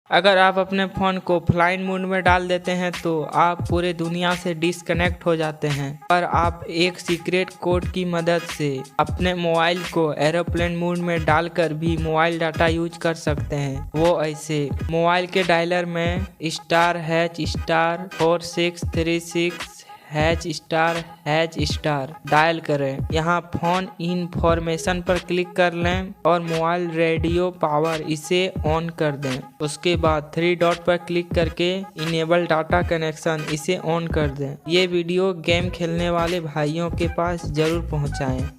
अगर आप अपने फ़ोन को फ्लाइट मोड में डाल देते हैं तो आप पूरे दुनिया से डिस्कनेक्ट हो जाते हैं। पर आप एक सीक्रेट कोड की मदद से अपने मोबाइल को एरोप्लेन मोड में डालकर भी मोबाइल डाटा यूज कर सकते हैं। वो ऐसे मोबाइल के डायलर में *4636### डायल करें। यहाँ फ़ोन इन्फॉर्मेशन पर क्लिक कर लें और मोबाइल रेडियो पावर इसे ऑन कर दें। उसके बाद 3 डॉट पर क्लिक करके इनेबल डाटा कनेक्शन इसे ऑन कर दें। ये वीडियो गेम खेलने वाले भाइयों के पास ज़रूर पहुँचाएं।